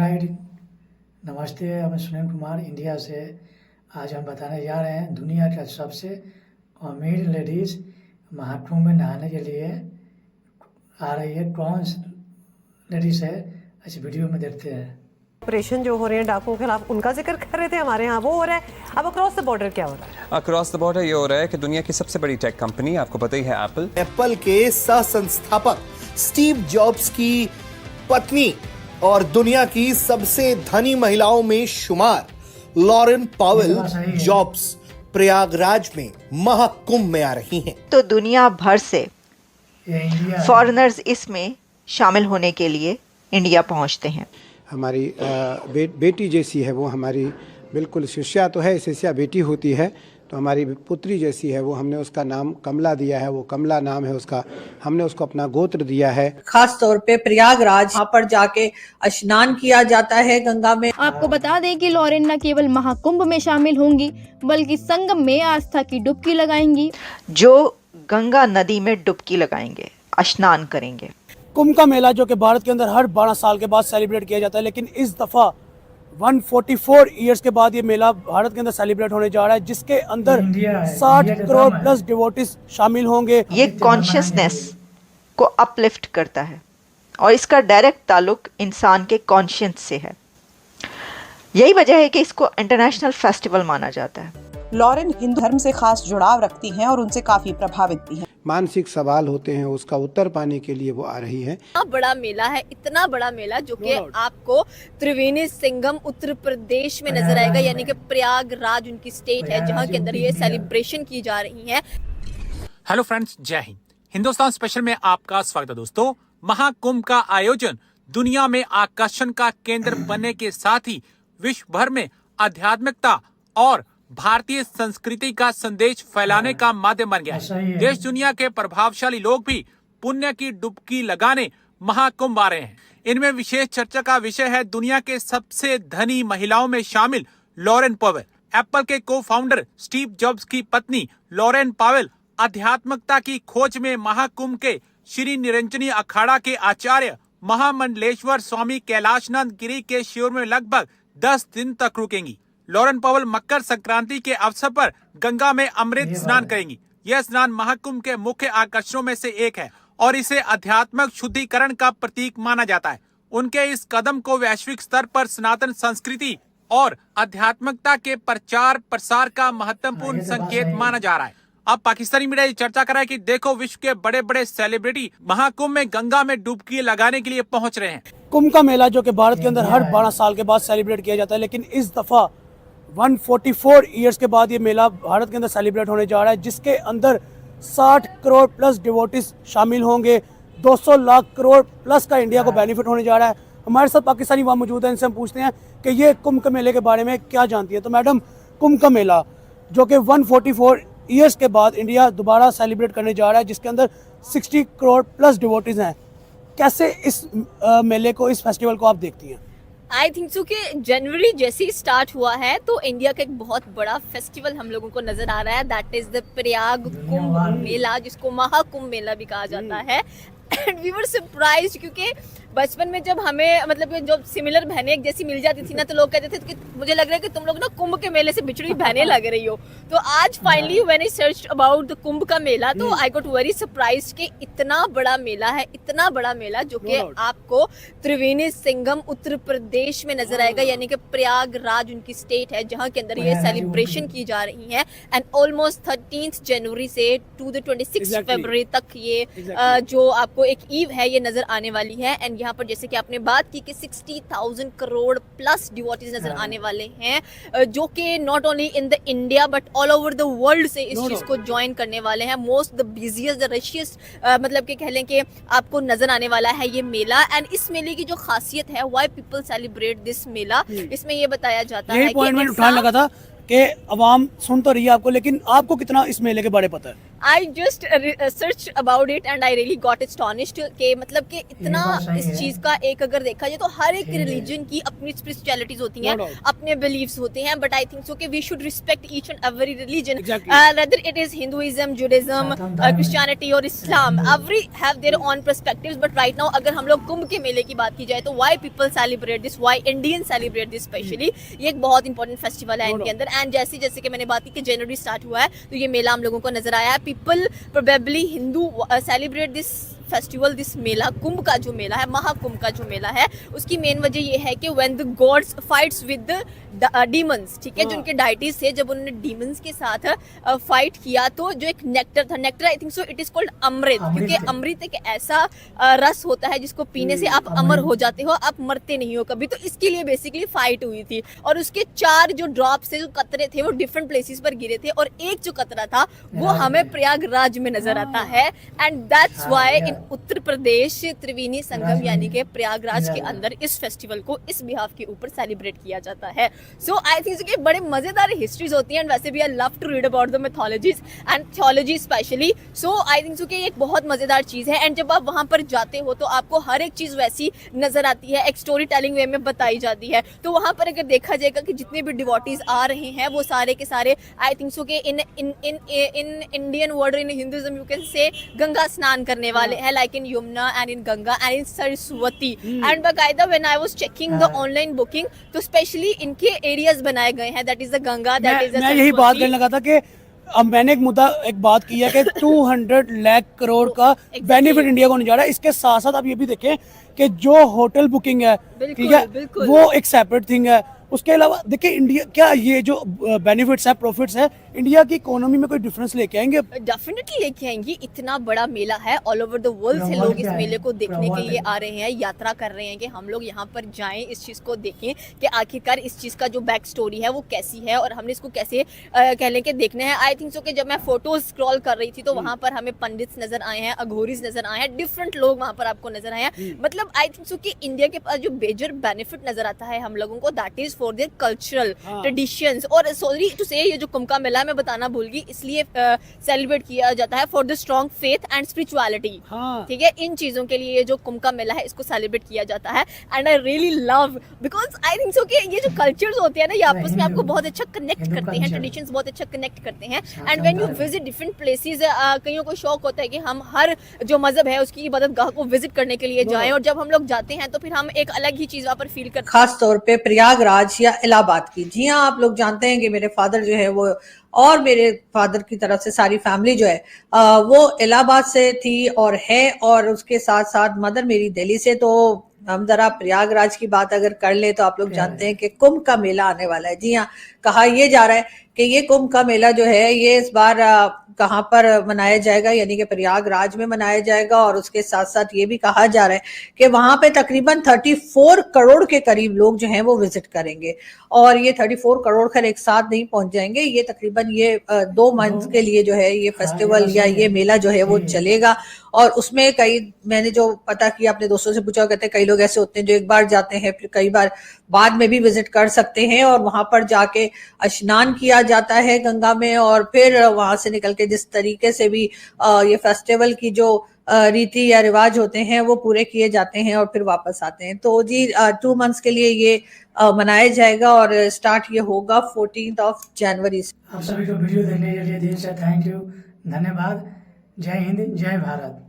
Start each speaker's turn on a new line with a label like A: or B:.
A: Alright, नमस्ते। मैं Sunil Kumar India से। आज हम बताने जा रहे हैं दुनिया का सबसे अमीर लेडीज़ महाकुंभ में नहाने के लिए आ रही है। कौन लेडीज़ है, इस वीडियो में देखते हैं।
B: ऑपरेशन जो हो रहे हैं डाकुओं के खिलाफ, उनका जिक्र कर रहे थे हमारे यहाँ, वो हो रहा है। अब अक्रॉस द बॉर्डर क्या हो रहा है?
C: अक्रॉस द बॉर्डर ये हो रहा है कि दुनिया की सबसे बड़ी टेक कंपनी, आपको पता ही है,
D: एप्पल के सह संस्थापक स्टीव जॉब्स की पत्नी और दुनिया की सबसे धनी महिलाओं में शुमार लॉरेन पावेल जॉब्स प्रयागराज में महाकुंभ में आ रही हैं।
E: तो दुनिया भर से फॉरेनर्स इसमें शामिल होने के लिए इंडिया पहुंचते हैं।
F: हमारी बेटी जैसी है वो, हमारी बिल्कुल शिष्या तो है, शिष्या बेटी होती है, तो हमारी पुत्री जैसी है वो। हमने उसका नाम कमला दिया है, वो कमला नाम है उसका। हमने उसको अपना गोत्र दिया है।
G: खास तौर पे प्रयागराज, वहाँ पर जाके स्नान किया जाता है गंगा में।
H: आपको बता दें कि लॉरेन न केवल महाकुंभ में शामिल होंगी बल्कि संगम में आस्था की डुबकी लगाएंगी,
E: जो गंगा नदी में डुबकी लगाएंगे, स्नान करेंगे।
I: कुंभ का मेला जो कि भारत के अंदर हर 12 साल के बाद सेलिब्रेट किया जाता है, लेकिन इस दफा 144 ईयर्स के बाद ये मेला भारत के अंदर सेलिब्रेट होने जा रहा है, जिसके अंदर 60 करोड़ प्लस डिवोटीज शामिल होंगे।
E: ये कॉन्शियसनेस को अपलिफ्ट करता है और इसका डायरेक्ट ताल्लुक इंसान के कॉन्शियस से है। यही वजह है कि इसको इंटरनेशनल फेस्टिवल माना जाता है।
G: लॉरेन हिंदू धर्म से खास जुड़ाव रखती हैं और उनसे काफी प्रभावित भी हैं।
F: मानसिक सवाल होते हैं, उसका उत्तर पाने के लिए वो आ रही है।
J: इतना बड़ा मेला है, इतना बड़ा मेला जो कि आपको त्रिवेणी संगम उत्तर प्रदेश में नजर आएगा, यानी कि प्रयागराज उनकी स्टेट है जहां के अंदर ये सेलिब्रेशन की जा रही है।
K: हेलो फ्रेंड्स, जय हिंद। हिंदुस्तान स्पेशल में आपका स्वागत है। दोस्तों, महाकुंभ का आयोजन दुनिया में आकर्षण का केंद्र बनने के साथ ही विश्व भर में आध्यात्मिकता और भारतीय संस्कृति का संदेश फैलाने का माध्यम बन गया है। देश दुनिया के प्रभावशाली लोग भी पुण्य की डुबकी लगाने महाकुंभ आ रहे हैं। इनमें विशेष चर्चा का विषय है दुनिया के सबसे धनी महिलाओं में शामिल लॉरेन पावेल। एप्पल के को फाउंडर स्टीव जॉब्स की पत्नी लॉरेन पावेल आध्यात्मिकता की खोज में महाकुंभ के श्री निरंजनी अखाड़ा के आचार्य महामंडलेश्वर स्वामी कैलाशनाथ गिरी के शिविर में लगभग 10 दिन तक रुकेंगी। लॉरेन पावेल मकर संक्रांति के अवसर पर गंगा में अमृत स्नान करेंगी। यह स्नान महाकुंभ के मुख्य आकर्षणों में से एक है और इसे आध्यात्मिक शुद्धिकरण का प्रतीक माना जाता है। उनके इस कदम को वैश्विक स्तर पर सनातन संस्कृति और आध्यात्मिकता के प्रचार प्रसार का महत्वपूर्ण संकेत माना जा रहा है। अब पाकिस्तानी मीडिया ये चर्चा कर रहा है कि देखो, विश्व के बड़े बड़े सेलिब्रिटी महाकुंभ में गंगा में डुबकी लगाने के लिए पहुंच रहे हैं।
I: कुंभ का मेला जो कि भारत के अंदर हर 12 साल के बाद सेलिब्रेट किया जाता है, लेकिन इस दफा 144 ईयर्स के बाद ये मेला भारत के अंदर सेलिब्रेट होने जा रहा है, जिसके अंदर 60 करोड़ प्लस डिवोटीज शामिल होंगे। 200 लाख करोड़ प्लस का इंडिया को बेनिफिट होने जा रहा है। हमारे साथ पाकिस्तानी वहाँ मौजूद है, इनसे हम पूछते हैं कि ये कुंभ के मेले के बारे में क्या जानती है। तो मैडम, कुंभ का मेला जो कि 144 ईयर्स के बाद इंडिया दोबारा सेलिब्रेट करने जा रहा है, जिसके अंदर 60 करोड़ प्लस डिवोटीज हैं, कैसे इस मेले को, इस फेस्टिवल को आप देखती हैं?
J: आई थिंक सो कि जनवरी जैसे ही स्टार्ट हुआ है तो इंडिया का एक बहुत बड़ा फेस्टिवल हम लोगों को नजर आ रहा है। That is the Prayag Kumbh Mela, जिसको महाकुंभ मेला भी कहा जाता है। एंड वी वर सरप्राइज्ड, क्योंकि बचपन में जब हमें मतलब जब सिमिलर बहनें एक जैसी मिल जाती थी ना, तो लोग कहते थे कि मुझे लग रहा है कि तुम लोग ना कुंभ के मेले से बिछड़ी बहनें लग रही हो। तो आज finally when I searched about the Kumbh का मेला, तो आई गॉट वेरी सरप्राइज्ड कि इतना बड़ा मेला है, इतना बड़ा मेला जो कि आपको त्रिवेणी संगम उत्तर प्रदेश में नजर आएगा, यानी कि प्रयागराज उनकी स्टेट है जहाँ के अंदर ये सेलिब्रेशन की जा रही है। एंड ऑलमोस्ट 13 जनवरी से टू द 26 फरवरी तक ये जो आपको एक ईव है ये नजर आने वाली है। एंड यहाँ पर जैसे कि आपने बात की कि 60,000 करोड़ प्लस डिवोटीज नजर आने वाले हैं, जो कि not only in the India but all over the world से इस चीज को ज्वाइन करने वाले हैं। मोस्ट द बिजिएस्ट, द रशियस्ट मतलब कि कह लें कि आपको नजर आने वाला है ये मेला। एंड इस मेले की जो खासियत है, व्हाई पीपल सेलिब्रेट दिस मेला, इसमें ये बताया जाता है
I: कि पॉइंट में उठाने लगा था कि अवाम सुन तो रही है आपको, लेकिन आपको कितना इस मेले के बारे में पता है?
J: I just search about it and I really got astonished के मतलब कि इतना इस चीज का एक अगर देखा जाए तो हर एक रिलीजन की अपनी स्पिरिचुअलिटीज होती हैं, अपने बिलीव्स होते हैं, बट आई थिंक सो कि we should respect each and every religion, whether it is Hinduism, Judaism, Christianity और Islam, every have their own perspectives. But right now अगर हम लोग कुंभ के मेले की बात की जाए तो why people celebrate this, why Indian celebrate this specially, ये एक बहुत इंपॉर्टेंट फेस्टिवल है इनके अंदर। एंड जैसे कि मैंने बात की कि जनवरी स्टार्ट हुआ है तो ये मेला हम लोगों को नजर आया है। People probably Hindu celebrate this festival, this mela, Kumbh का जो मेला है, महाकुंभ का जो मेला है, उसकी मेन वजह ये है कि when the gods fights with demons, ठीक है, जो उनके डाइटीज थे, जब उन्होंने डीमंस के साथ फाइट किया तो जो एक नेक्टर था, nectar I think so it is called amrit, क्योंकि अमृत एक ऐसा रस होता है जिसको पीने से आप अमर हो जाते हो, आप मरते नहीं हो कभी। तो इसके लिए बेसिकली फाइट हुई थी और उसके 4 जो ड्रॉप्स थे, जो कतरे थे, वो डिफरेंट प्लेसेस पर गिरे थे और एक जो कतरा था वो हमें प्रयागराज में नजर आता है। And that's why in Uttar Pradesh Triveni Sangam यानी कि प्रयागराज के अंदर इस फेस्टिवल को इस बिहाफ के ऊपर सेलिब्रेट किया जाता है। सो आई थिंक कि बड़े मजेदार हिस्ट्रीज होती हैं, वैसे भी I love to read about the mythologies and theology specially. So I think कि ये एक बहुत मजेदार चीज है एंड जब आप वहां पर जाते हो तो आपको हर एक चीज वैसी नजर आती है, एक स्टोरी टेलिंग वे में बताई जाती है। तो वहां पर अगर देखा जाएगा कि जितने भी डिवोटीज आ रहे हैं वो सारे के सारे आई थिंक सो कि in Indian word, in Hinduism you can say Ganga स्नान करने वाले हैं, like in Yamuna and in Ganga and in Saraswati. And बाकायदा when I was checking the online booking तो स्पेशली इनके एरियाज बनाए गए हैं, that is the Ganga, that is the
I: मैं यही बात करने लगा था कि अब मैंने एक बात की है कि 200 लाख करोड़ का बेनिफिट इंडिया को नहीं जा रहा है। इसके साथ साथ आप ये भी देखें कि जो होटल बुकिंग है, ठीक है, वो एक सेपरेट थिंग है। उसके अलावा देखिए इंडिया, क्या ये जो बेनिफिट्स है, प्रॉफिट्स है, इंडिया की इकोनॉमी में कोई डिफरेंस लेके आएंगे?
J: डेफिनेटली लेके आएंगे। इतना बड़ा मेला है, ऑल ओवर द वर्ल्ड से लोग इस मेले को देखने के लिए आ रहे हैं, यात्रा कर रहे हैं कि हम लोग यहाँ पर जाएं, इस चीज़ को देखें कि आखिरकार इस चीज़ का जो बैक स्टोरी है वो कैसी है और हमने इसको कैसे कह लें कि देखना है। आई थिंक सो कि जब मैं फोटोज स्क्रॉल कर रही थी तो वहाँ पर हमें पंडित्स नजर आए हैं, अघोरीज नजर आए हैं, डिफरेंट लोग वहाँ पर आपको नजर आए हैं। मतलब आई थिंक सो कि इंडिया के पास जो मेजर बेनिफिट नजर आता है हम लोगों को, that is for their cultural traditions. और सॉरी टू से ये जो कुंभ का मेला मैं बताना भूल गई, इसलिए सेलिब्रेट किया जाता है for the strong faith and spirituality, ठीक है। इन चीजों के लिए ये जो कुंभ का मेला है इसको सेलिब्रेट किया जाता है and I really love because I think so कि ये जो कल्चर्स होते हैं ना ये आपस में आपको बहुत अच्छा कनेक्ट करते हैं, ट्रेडिशंस बहुत अच्छा कनेक्ट करते हैं। And when you visit different places, कईयों को शौक होता है कि हम हर जो मजहब है उसकी इबादतगाह को विजिट करने के लिए जाएं, और जब हम लोग जाते हैं तो फिर हम एक अलग ही चीज वहाँ पर फील करते हैं,
G: खास तौर पे प्रयागराज या इलाहाबाद की। जी हाँ, आप लोग जानते हैं कि मेरे फादर जो है वो और मेरे फादर की तरफ से सारी फैमिली जो है वो इलाहाबाद से थी और है, और उसके साथ साथ मदर मेरी दिल्ली से। तो हम जरा प्रयागराज की बात अगर कर ले तो आप लोग जानते हैं कि कुंभ का मेला आने वाला है। जी हाँ, कहा यह जा रहा है कि ये कुंभ का मेला जो है ये इस बार कहाँ पर मनाया जाएगा, यानी कि प्रयागराज में मनाया जाएगा। और उसके साथ साथ ये भी कहा जा रहा है कि वहां पे तकरीबन 34 करोड़ के करीब लोग जो हैं वो विजिट करेंगे। और ये 34 करोड़ खैर एक साथ नहीं पहुंच जाएंगे, ये तकरीबन ये 2 मंथ के लिए जो है ये फेस्टिवल या ये मेला जो है वो चलेगा। और उसमें कई, मैंने जो पता किया अपने दोस्तों से पूछा, कहते हैं कई लोग ऐसे होते हैं जो एक बार जाते हैं फिर कई बार बाद में भी विजिट कर सकते हैं, और वहां पर जाके स्नान किया जाता है गंगा में, और फिर वहां से निकल के जिस तरीके से भी ये फेस्टिवल की जो रीति या रिवाज होते हैं वो पूरे किए जाते हैं और फिर वापस आते हैं। तो जी 2 मंथ्स के लिए ये मनाया जाएगा और स्टार्ट ये होगा 14 जनवरी से।
A: आप सभी को वीडियो देखने के लिए दिल से थैंक यू, धन्यवाद। जय हिंद, जय भारत।